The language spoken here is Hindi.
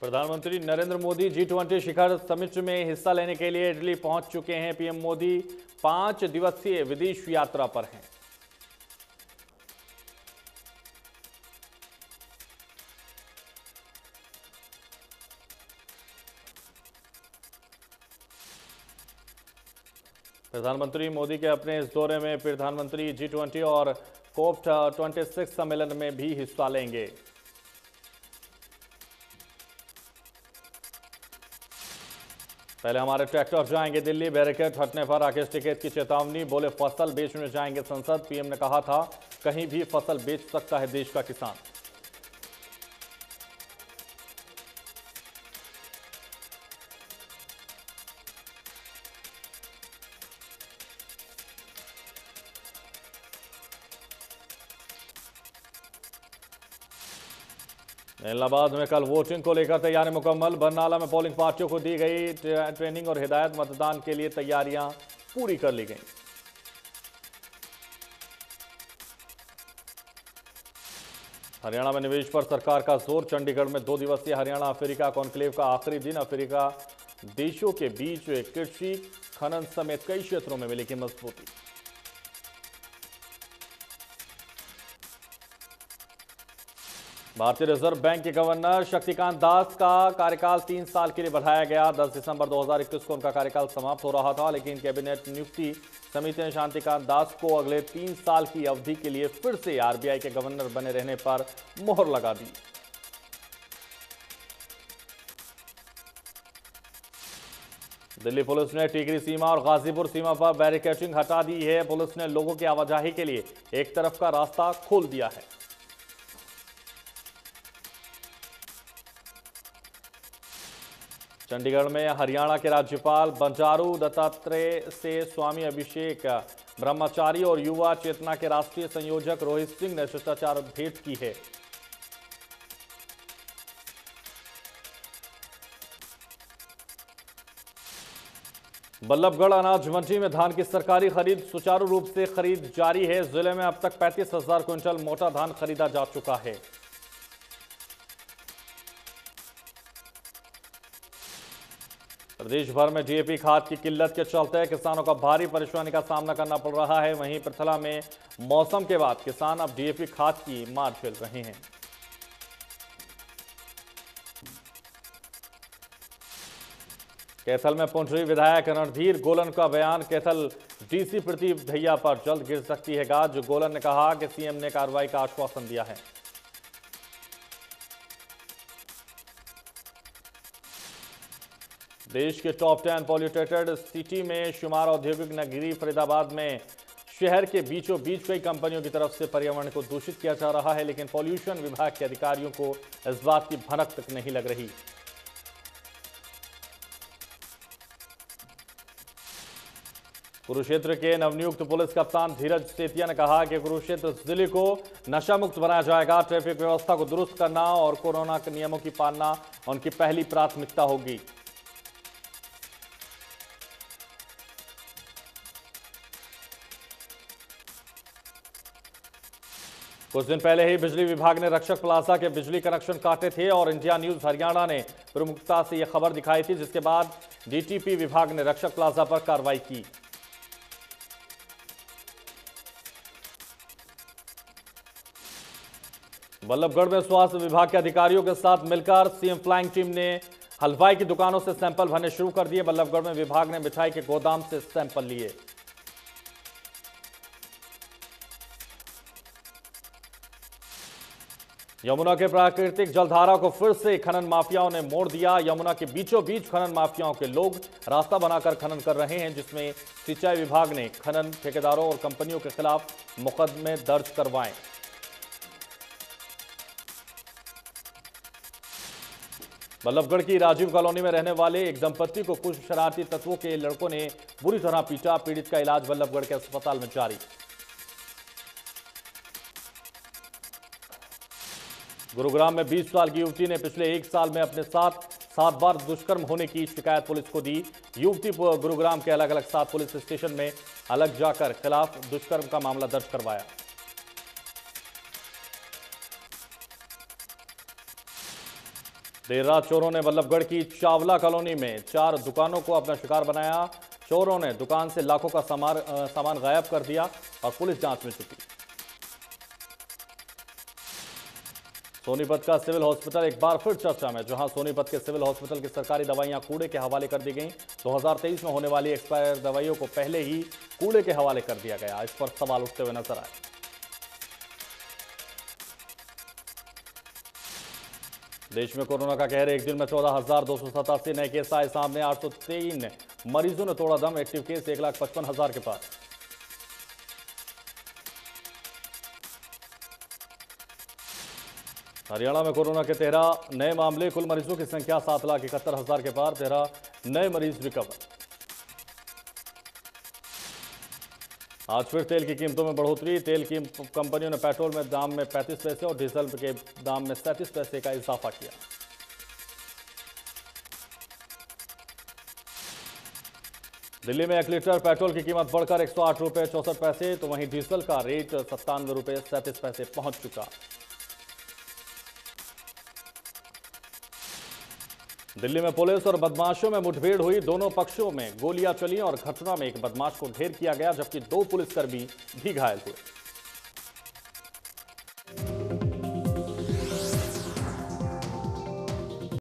प्रधानमंत्री नरेंद्र मोदी G20 शिखर समिट में हिस्सा लेने के लिए इटली पहुंच चुके हैं। पीएम मोदी 5 दिवसीय विदेश यात्रा पर हैं। प्रधानमंत्री मोदी के अपने इस दौरे में प्रधानमंत्री G20 और COP26 सम्मेलन में भी हिस्सा लेंगे। पहले हमारे ट्रैक्टर जाएंगे दिल्ली, बैरिकेड हटने पर राकेश टिकैत की चेतावनी, बोले फसल बेचने जाएंगे संसद। पीएम ने कहा था कहीं भी फसल बेच सकता है देश का किसान। इलाहाबाद में कल वोटिंग को लेकर तैयारी मुकम्मल। बरनाला में पोलिंग पार्टियों को दी गई ट्रेनिंग और हिदायत, मतदान के लिए तैयारियां पूरी कर ली गई। हरियाणा में निवेश पर सरकार का जोर। चंडीगढ़ में 2 दिवसीय हरियाणा अफ्रीका कॉन्क्लेव का आखिरी दिन। अफ्रीका देशों के बीच कृषि, खनन समेत कई क्षेत्रों में मिलेगी मजबूती। भारतीय रिजर्व बैंक के गवर्नर शक्तिकांत दास का कार्यकाल 3 साल के लिए बढ़ाया गया। 10 दिसंबर 2021 को उनका कार्यकाल समाप्त हो रहा था, लेकिन कैबिनेट नियुक्ति समिति ने शक्तिकांत दास को अगले 3 साल की अवधि के लिए फिर से आरबीआई के गवर्नर बने रहने पर मोहर लगा दी। दिल्ली पुलिस ने टिकरी सीमा और गाजीपुर सीमा पर बैरिकेडिंग हटा दी है। पुलिस ने लोगों की आवाजाही के लिए एक तरफ का रास्ता खोल दिया है। चंडीगढ़ में हरियाणा के राज्यपाल बंजारू दत्तात्रेय से स्वामी अभिषेक ब्रह्मचारी और युवा चेतना के राष्ट्रीय संयोजक रोहित सिंह ने शिष्टाचार भेंट की है। बल्लभगढ़ अनाज मंडी में धान की सरकारी खरीद सुचारू रूप से खरीद जारी है। जिले में अब तक 35,000 क्विंटल मोटा धान खरीदा जा चुका है। प्रदेश भर में डीएपी खाद की किल्लत के चलते किसानों को भारी परेशानी का सामना करना पड़ रहा है। वहीं पृथला में मौसम के बाद किसान अब डीएपी खाद की मार झेल रहे हैं। कैथल में पुंडरी विधायक रणधीर गोलन का बयान। कैथल डीसी प्रदीप ढैया पर जल्द गिर सकती है गाज। गोलन ने कहा कि सीएम ने कार्रवाई का आश्वासन दिया है। देश के टॉप 10 पॉल्यूटेटेड सिटी में शुमार औद्योगिक नगरी फरीदाबाद में शहर के बीचों बीच कई कंपनियों की तरफ से पर्यावरण को दूषित किया जा रहा है, लेकिन पॉल्यूशन विभाग के अधिकारियों को इस बात की भनक तक नहीं लग रही। कुरुक्षेत्र के नवनियुक्त पुलिस कप्तान धीरज सेतिया ने कहा कि कुरुक्षेत्र जिले को नशा मुक्त बनाया जाएगा। ट्रैफिक व्यवस्था को दुरुस्त करना और कोरोना के नियमों की पालना उनकी पहली प्राथमिकता होगी। कुछ दिन पहले ही बिजली विभाग ने रक्षक प्लाजा के बिजली कनेक्शन काटे थे और इंडिया न्यूज हरियाणा ने प्रमुखता से यह खबर दिखाई थी, जिसके बाद डीटीपी विभाग ने रक्षक प्लाजा पर कार्रवाई की। बल्लभगढ़ में स्वास्थ्य विभाग के अधिकारियों के साथ मिलकर सीएम फ्लाइंग टीम ने हलवाई की दुकानों से सैंपल भरने शुरू कर दिए। बल्लभगढ़ में विभाग ने मिठाई के गोदाम से सैंपल लिए। यमुना के प्राकृतिक जलधारा को फिर से खनन माफियाओं ने मोड़ दिया। यमुना के बीचों बीच खनन माफियाओं के लोग रास्ता बनाकर खनन कर रहे हैं, जिसमें सिंचाई विभाग ने खनन ठेकेदारों और कंपनियों के खिलाफ मुकदमे दर्ज करवाए। बल्लभगढ़ की राजीव कॉलोनी में रहने वाले एक दंपति को कुछ शरारती तत्वों के लड़कों ने बुरी तरह पीटा। पीड़ित का इलाज बल्लभगढ़ के अस्पताल में जारी। गुरुग्राम में 20 साल की युवती ने पिछले 1 साल में अपने साथ 7 बार दुष्कर्म होने की शिकायत पुलिस को दी। युवती गुरुग्राम के अलग अलग 7 पुलिस स्टेशन में अलग जाकर खिलाफ दुष्कर्म का मामला दर्ज करवाया। देर रात चोरों ने बल्लभगढ़ की चावला कॉलोनी में 4 दुकानों को अपना शिकार बनाया। चोरों ने दुकान से लाखों का सामान गायब कर दिया और पुलिस जांच में जुटी। सोनीपत का सिविल हॉस्पिटल एक बार फिर चर्चा में, जहां सोनीपत के सिविल हॉस्पिटल की सरकारी दवाइयां कूड़े के हवाले कर दी गईं। 2023 में होने वाली एक्सपायर दवाइयों को पहले ही कूड़े के हवाले कर दिया गया। इस पर सवाल उठते हुए नजर आए। देश में कोरोना का कहर, एक दिन में 14,287 नए केस आए सामने। 803 मरीजों ने तोड़ा दम। एक्टिव केस 1,55,000 के पार। हरियाणा में कोरोना के 13 नए मामले, कुल मरीजों की संख्या 7,71,000 के पार। 13 नए मरीज रिकवर। आज फिर तेल की कीमतों में बढ़ोतरी। तेल की कंपनियों ने पेट्रोल में दाम में 35 पैसे और डीजल के दाम में 37 पैसे का इजाफा किया। दिल्ली में 1 लीटर पेट्रोल की कीमत बढ़कर 108 रुपये 64 पैसे, तो वहीं डीजल का रेट 97 रुपये 37 पैसे पहुंच चुका। दिल्ली में पुलिस और बदमाशों में मुठभेड़ हुई। दोनों पक्षों में गोलियां चली और घटना में एक बदमाश को ढेर किया गया, जबकि 2 पुलिसकर्मी भी घायल हुए।